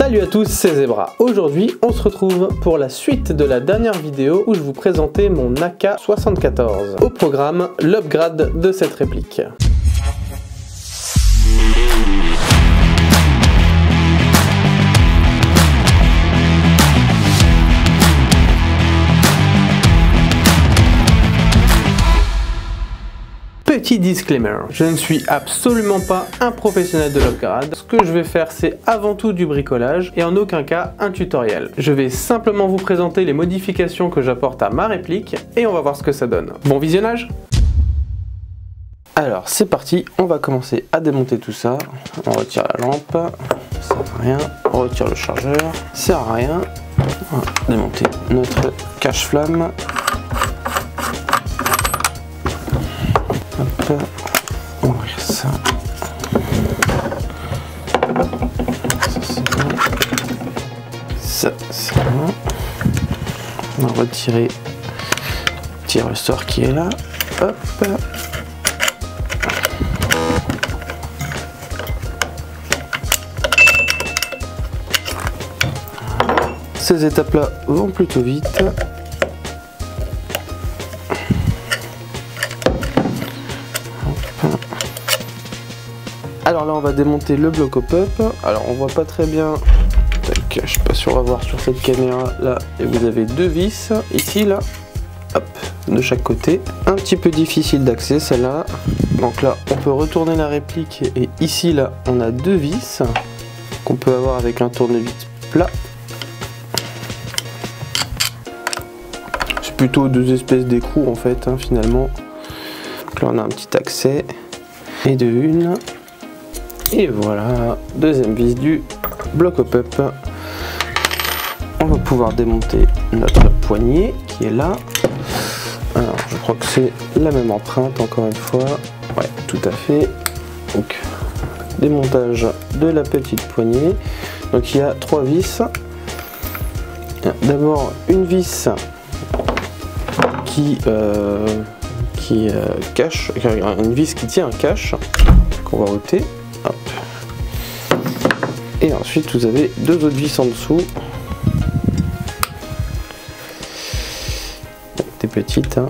Salut à tous, c'est Zebra. Aujourd'hui, on se retrouve pour la suite de la dernière vidéo où je vous présentais mon AK-74. Au programme, l'upgrade de cette réplique. Petit disclaimer, je ne suis absolument pas un professionnel de l'upgrade. Ce que je vais faire, c'est avant tout du bricolage et en aucun cas un tutoriel. Je vais simplement vous présenter les modifications que j'apporte à ma réplique et on va voir ce que ça donne. Bon visionnage! Alors c'est parti, on va commencer à démonter tout ça. On retire la lampe, ça sert à rien. On retire le chargeur, ça sert à rien. On va démonter notre cache-flamme. Hop, ouvrir ça. Ça c'est bon. Ça c'est bon. On va retirer le petit ressort qui est là. Hop. Ces étapes-là vont plutôt vite. Alors là on va démonter le bloc au pop. Alors on voit pas très bien. Tac, je sais pas si on va voir sur cette caméra là. Et vous avez deux vis ici là. Hop, de chaque côté. Un petit peu difficile d'accès celle-là. Donc là on peut retourner la réplique et ici là on a deux vis qu'on peut avoir avec un tournevis plat. C'est plutôt deux espèces d'écrous en fait hein, finalement. Donc là on a un petit accès et de une. Et voilà, deuxième vis du bloc up. On va pouvoir démonter notre poignée qui est là. Alors je crois que c'est la même empreinte encore une fois. Ouais, tout à fait. Donc démontage de la petite poignée. Donc il y a trois vis. D'abord une vis qui cache, une vis qui tient un cache qu'on va ôter. Hop. Et ensuite vous avez deux autres vis en dessous, des petites hein.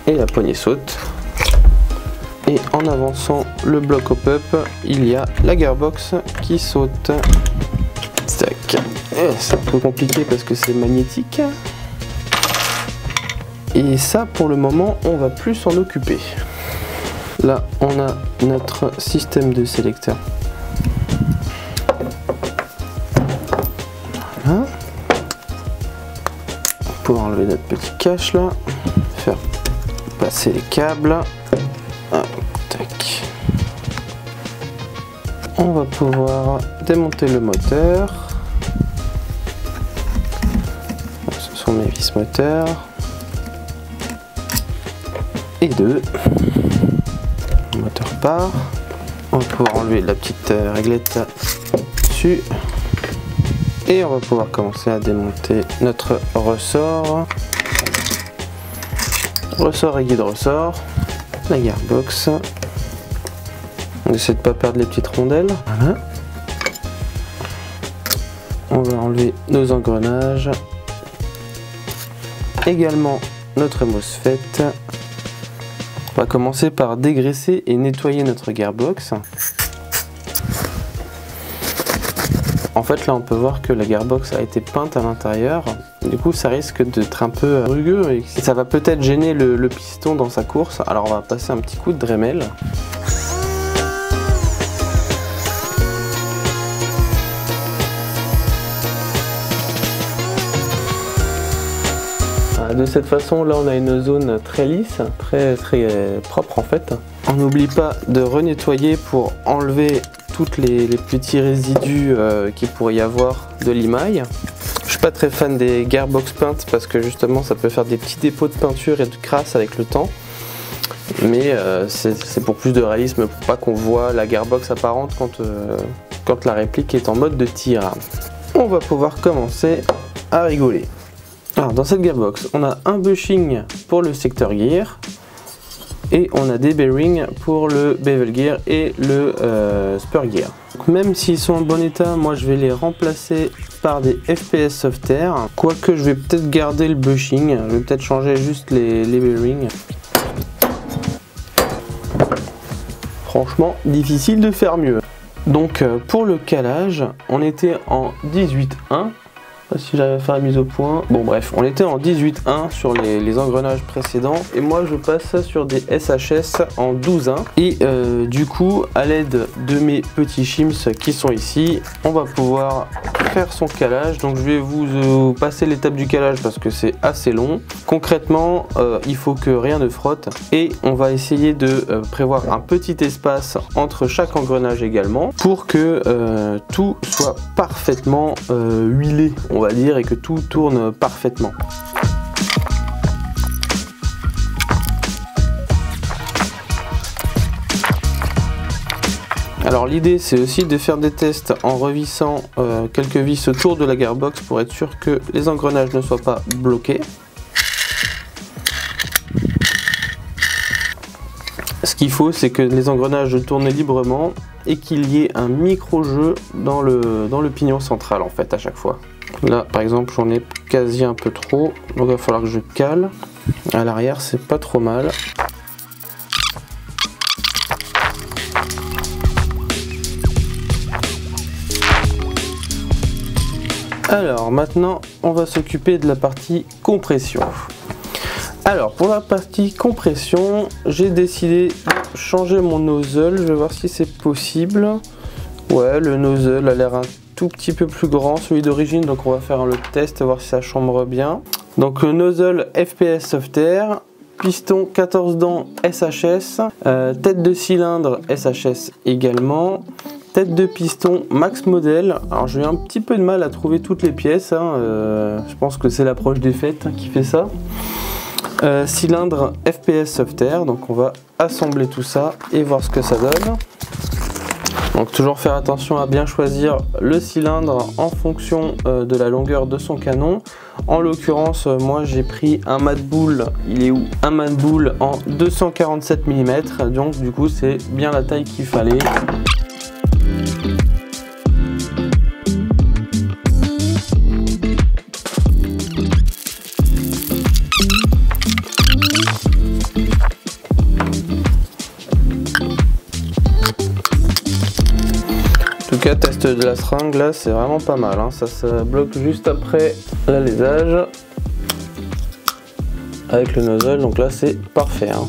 Et la poignée saute. Et en avançant le bloc au pop, il y a la gearbox qui saute. Tac. C'est un peu compliqué parce que c'est magnétique. Et ça pour le moment on va plus s'en occuper. Là, on a notre système de sélecteur. Voilà. On va pouvoir enlever notre petit cache là, faire passer les câbles. Ah, tac. On va pouvoir démonter le moteur. Ce sont mes vis moteurs. Et deux. Le moteur part. On va pouvoir enlever la petite réglette dessus. Et on va pouvoir commencer à démonter notre ressort. Ressort et guide ressort. La gearbox. On essaie de ne pas perdre les petites rondelles. Voilà. On va enlever nos engrenages. Également notre MOSFET. On va commencer par dégraisser et nettoyer notre gearbox. En fait là on peut voir que la gearbox a été peinte à l'intérieur. Du coup ça risque d'être un peu rugueux et ça va peut-être gêner le piston dans sa course. Alors on va passer un petit coup de Dremel. De cette façon là on a une zone très lisse, très propre en fait. On n'oublie pas de renettoyer pour enlever toutes les petits résidus qu'il pourrait y avoir de limaille. Je suis pas très fan des gearbox peintes parce que justement ça peut faire des petits dépôts de peinture et de crasse avec le temps. Mais c'est pour plus de réalisme, pour pas qu'on voit la gearbox apparente quand la réplique est en mode de tir. On va pouvoir commencer à rigoler. Alors dans cette gearbox, on a un bushing pour le secteur gear, et on a des bearings pour le bevel gear et le spur gear. Donc, même s'ils sont en bon état, moi je vais les remplacer par des FPS Soft Air, quoique je vais peut-être garder le bushing, je vais peut-être changer juste les bearings. Franchement, difficile de faire mieux. Donc pour le calage, on était en 18.1. Si j'arrive à faire la mise au point. Bon bref, on était en 18.1 sur les engrenages précédents et moi je passe sur des SHS en 12.1 et du coup à l'aide de mes petits shims qui sont ici, on va pouvoir faire son calage. Donc je vais vous passer l'étape du calage parce que c'est assez long. Concrètement, il faut que rien ne frotte et on va essayer de prévoir un petit espace entre chaque engrenage également pour que tout soit parfaitement huilé, on va dire, et que tout tourne parfaitement. Alors l'idée c'est aussi de faire des tests en revissant quelques vis autour de la gearbox pour être sûr que les engrenages ne soient pas bloqués. Ce qu'il faut, c'est que les engrenages tournent librement et qu'il y ait un micro-jeu dans le pignon central en fait à chaque fois. Là par exemple j'en ai quasi un peu trop, donc il va falloir que je cale. À l'arrière c'est pas trop mal. Alors maintenant on va s'occuper de la partie compression. Alors pour la partie compression, j'ai décidé de changer mon nozzle, je vais voir si c'est possible. Ouais, le nozzle a l'air un tout petit peu plus grand, celui d'origine, donc on va faire le test, voir si ça chambre bien. Donc le nozzle FPS Soft Air, piston 14 dents SHS, tête de cylindre SHS également, tête de piston Max Model. Alors j'ai eu un petit peu de mal à trouver toutes les pièces, hein, je pense que c'est l'approche des fêtes qui fait ça. Cylindre FPS Soft Air, donc on va assembler tout ça et voir ce que ça donne. Donc toujours faire attention à bien choisir le cylindre en fonction de la longueur de son canon. En l'occurrence moi j'ai pris un Mad Bull, il est où? Un Mad Bull en 247 mm, donc du coup c'est bien la taille qu'il fallait. Test de la seringue là, c'est vraiment pas mal, hein. Ça bloque juste après l'alésage avec le nozzle, donc là c'est parfait, hein.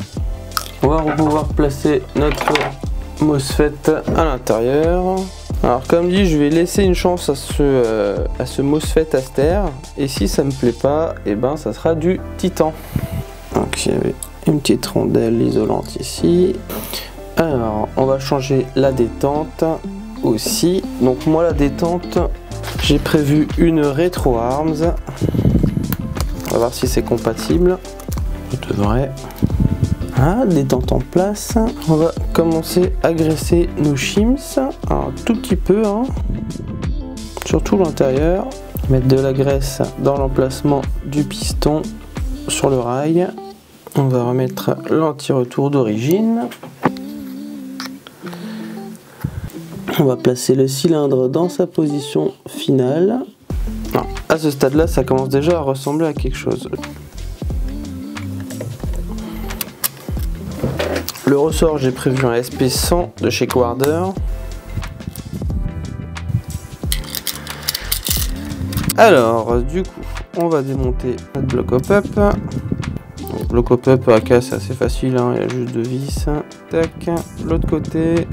On va pouvoir placer notre MOSFET à l'intérieur. Alors comme dit, je vais laisser une chance à ce MOSFET Aster, et si ça me plaît pas, et ben ça sera du titan. Donc il y avait une petite rondelle isolante ici. Alors on va changer la détente aussi. Donc moi la détente, j'ai prévu une Retro Arms. On va voir si c'est compatible. Je devrais. Ah, détente en place. On va commencer à graisser nos shims. Alors, un tout petit peu, hein. Surtout l'intérieur. Mettre de la graisse dans l'emplacement du piston sur le rail. On va remettre l'anti-retour d'origine. On va placer le cylindre dans sa position finale. Alors, à ce stade-là, ça commence déjà à ressembler à quelque chose. Le ressort, j'ai prévu un SP100 de chez Quarder. Alors, du coup, on va démonter notre bloc hop-up. Bloc hop-up à casse, c'est assez facile, hein, il y a juste deux vis. Tac, l'autre côté.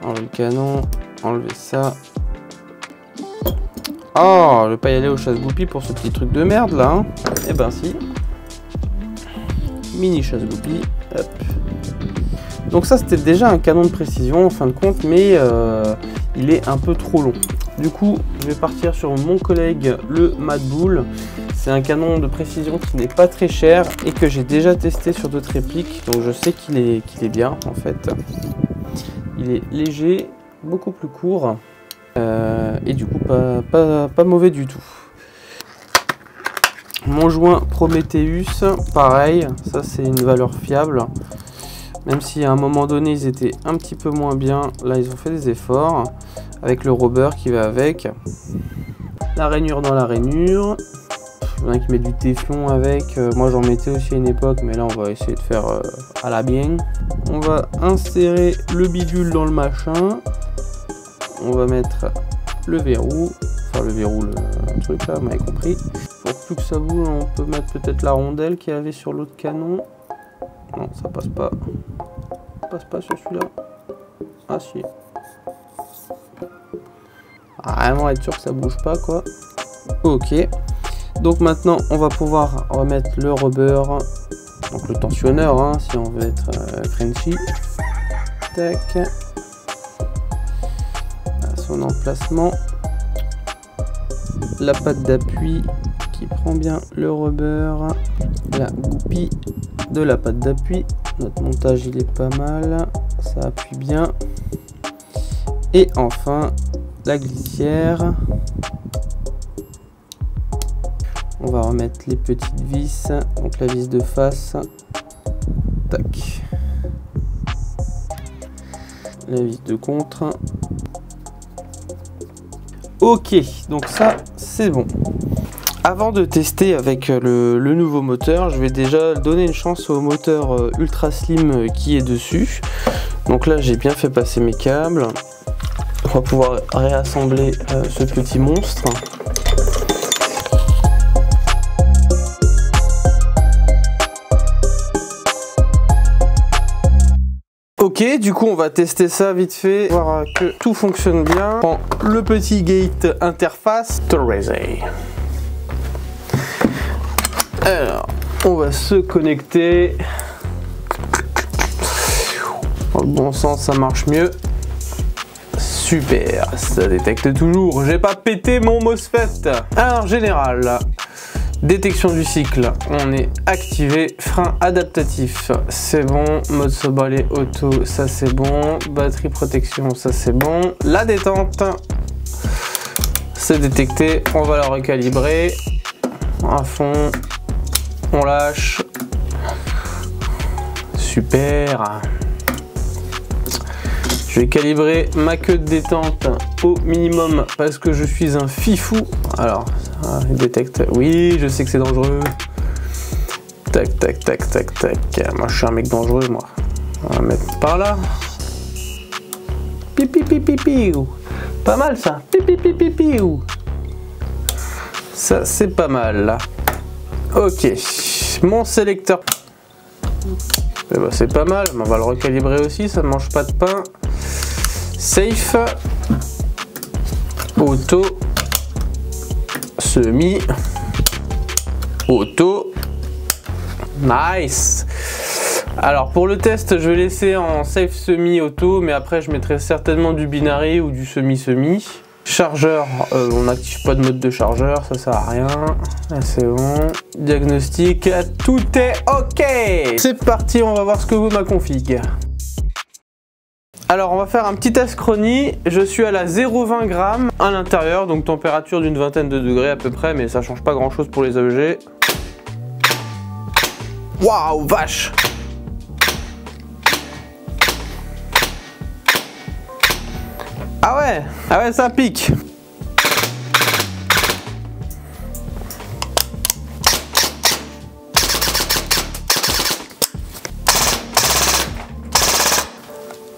Enlever le canon, enlever ça. Oh, je vais pas y aller au chasse-goupille pour ce petit truc de merde là, hein. Eh ben si. Mini chasse-goupille, hop. Donc ça c'était déjà un canon de précision en fin de compte, mais il est un peu trop long. Du coup, je vais partir sur mon collègue le Mad Bull. C'est un canon de précision qui n'est pas très cher et que j'ai déjà testé sur d'autres répliques, donc je sais qu'il est bien en fait. Il est léger, beaucoup plus court et du coup pas mauvais du tout. Mon joint Prometheus, pareil, ça c'est une valeur fiable. Même si à un moment donné ils étaient un petit peu moins bien, là ils ont fait des efforts. Avec le rubber qui va avec. La rainure dans la rainure. Il y en a qui met du téflon avec. Moi j'en mettais aussi à une époque, mais là on va essayer de faire à la bien. On va insérer le bidule dans le machin. On va mettre le verrou. Enfin le verrou, le truc là, vous m'avez compris. Pour plus que ça bouge, on peut mettre peut-être la rondelle qu'il y avait sur l'autre canon. Non, ça passe pas. Ça passe pas sur celui-là. Ah si. Vraiment être sûr que ça bouge pas quoi. Ok. Donc maintenant on va pouvoir remettre le rubber. Donc le tensionneur hein, si on veut être Frenchy. Tac. À son emplacement. La patte d'appui qui prend bien le rubber. La goupille de la patte d'appui. Notre montage il est pas mal. Ça appuie bien. Et enfin la glissière. On va remettre les petites vis, donc la vis de face, tac, la vis de contre. Ok, donc ça c'est bon. Avant de tester avec le nouveau moteur, je vais déjà donner une chance au moteur ultra slim qui est dessus. Donc là j'ai bien fait passer mes câbles. On va pouvoir réassembler ce petit monstre. Ok, du coup on va tester ça vite fait, voir que tout fonctionne bien. On prend le petit gate interface Torrese. Alors, on va se connecter. Dans le bon sens, ça marche mieux. Super, ça détecte toujours. J'ai pas pété mon MOSFET. Alors, général, détection du cycle, on est activé. Frein adaptatif, c'est bon. Mode sobre auto, ça c'est bon. Batterie protection, ça c'est bon. La détente, c'est détecté. On va la recalibrer à fond. On lâche. Super. Je vais calibrer ma queue de détente au minimum parce que je suis un fifou. Alors, il détecte. Oui, je sais que c'est dangereux. Tac, tac, tac, tac, tac. Moi, je suis un mec dangereux, moi. On va mettre par là. Pipi, pipi, pipi. Pas mal, ça. Pipi, pipi, pipi. Ça, c'est pas mal, là. Ok. Mon sélecteur. Eh ben, c'est pas mal, mais on va le recalibrer aussi, ça ne mange pas de pain. Safe, auto, semi, auto, nice. Alors pour le test, je vais laisser en safe semi auto, mais après je mettrai certainement du binary ou du semi-semi. Chargeur, on n'active pas de mode de chargeur, ça sert à rien. C'est bon. Diagnostic, tout est ok. C'est parti, on va voir ce que vaut ma config. Alors on va faire un petit test chronie. Je suis à la 0,20 g à l'intérieur, donc température d'une vingtaine de degrés à peu près, mais ça change pas grand chose pour les objets. Waouh, vache! Ah ouais, ça pique.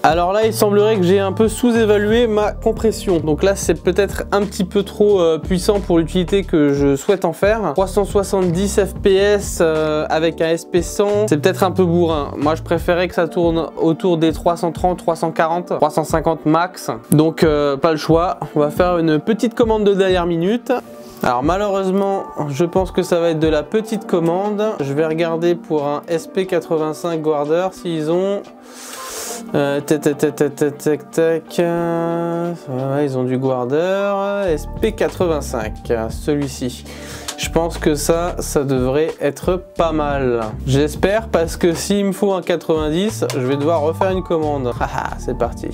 Alors là, il semblerait que j'ai un peu sous-évalué ma compression. Donc là, c'est peut-être un petit peu trop puissant pour l'utilité que je souhaite en faire. 370 fps avec un SP100, c'est peut-être un peu bourrin. Moi, je préférais que ça tourne autour des 330, 340, 350 max. Donc, pas le choix. On va faire une petite commande de dernière minute. Alors malheureusement, je pense que ça va être de la petite commande. Je vais regarder pour un SP85 Guarder s'ils ont... tac, ouais, ils ont du Guarder SP85, celui-ci. Je pense que ça devrait être pas mal. J'espère, parce que s'il me faut un 90, je vais devoir refaire une commande. Haha, c'est parti.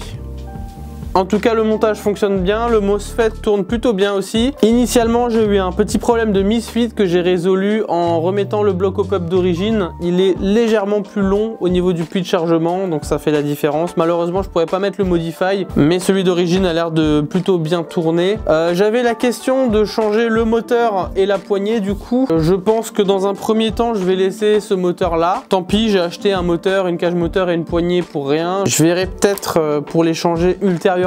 En tout cas, le montage fonctionne bien, le MOSFET tourne plutôt bien aussi. Initialement, j'ai eu un petit problème de misfit que j'ai résolu en remettant le bloc au pop d'origine. Il est légèrement plus long au niveau du puits de chargement, donc ça fait la différence. Malheureusement, je pourrais pas mettre le Modify, mais celui d'origine a l'air de plutôt bien tourner. J'avais la question de changer le moteur et la poignée, du coup, je pense que dans un premier temps, je vais laisser ce moteur là. Tant pis, j'ai acheté un moteur, une cage moteur et une poignée pour rien. Je verrai peut-être pour les changer ultérieurement,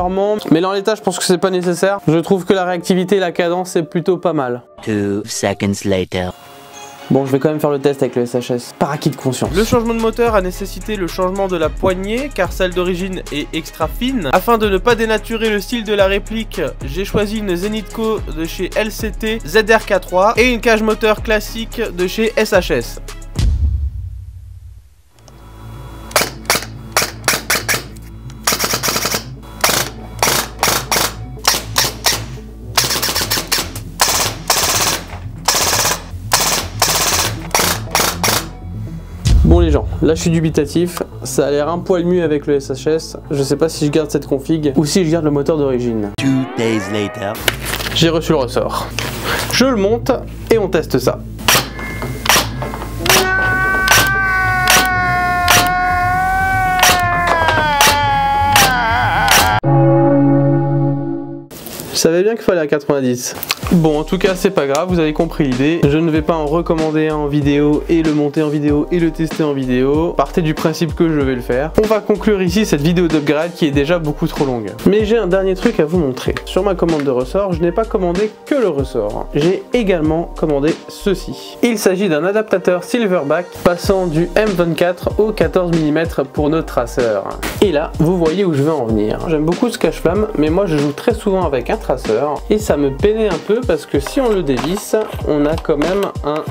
mais dans l'état, je pense que c'est pas nécessaire. Je trouve que la réactivité et la cadence est plutôt pas mal. 2 seconds later. Bon, je vais quand même faire le test avec le SHS, par acquis de conscience. Le changement de moteur a nécessité le changement de la poignée, car celle d'origine est extra fine. Afin de ne pas dénaturer le style de la réplique, j'ai choisi une Zenitco de chez LCT ZRK3 et une cage moteur classique de chez SHS. Bon les gens, là je suis dubitatif, ça a l'air un poil mieux avec le SHS, je sais pas si je garde cette config ou si je garde le moteur d'origine. 2 days later. J'ai reçu le ressort. Je le monte et on teste ça. Je savais bien qu'il fallait à 90. Bon, en tout cas, c'est pas grave, vous avez compris l'idée. Je ne vais pas en recommander un en vidéo et le monter en vidéo et le tester en vidéo. Partez du principe que je vais le faire. On va conclure ici cette vidéo d'upgrade qui est déjà beaucoup trop longue. Mais j'ai un dernier truc à vous montrer. Sur ma commande de ressort, je n'ai pas commandé que le ressort. J'ai également commandé ceci. Il s'agit d'un adaptateur Silverback passant du M24 au 14 mm pour nos traceurs. Et là, vous voyez où je veux en venir. J'aime beaucoup ce cache-flamme, mais moi je joue très souvent avec un traceur et ça me peinait un peu parce que si on le dévisse, on a quand même un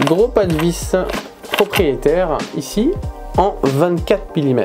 gros pas de vis propriétaire ici en 24 mm.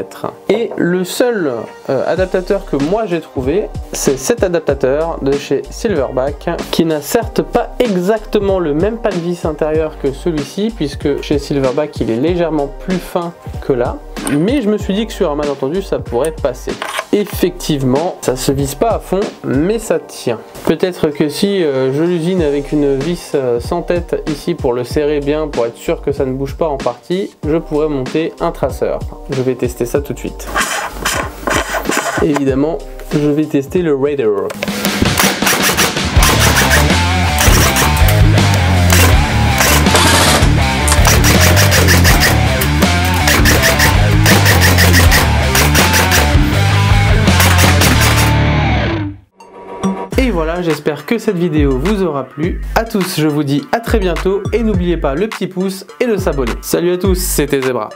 Et le seul adaptateur que moi j'ai trouvé, c'est cet adaptateur de chez Silverback qui n'a certes pas exactement le même pas de vis intérieur que celui-ci, puisque chez Silverback il est légèrement plus fin que là, mais je me suis dit que sur un malentendu ça pourrait passer. Effectivement, ça se visse pas à fond, mais ça tient. Peut-être que si je l'usine avec une vis sans tête ici pour le serrer bien, pour être sûr que ça ne bouge pas en partie, je pourrais monter un traceur. Je vais tester ça tout de suite. Évidemment, je vais tester le Raider. Et voilà, j'espère que cette vidéo vous aura plu. À tous, je vous dis à très bientôt et n'oubliez pas le petit pouce et de s'abonner. Salut à tous, c'était Zebra.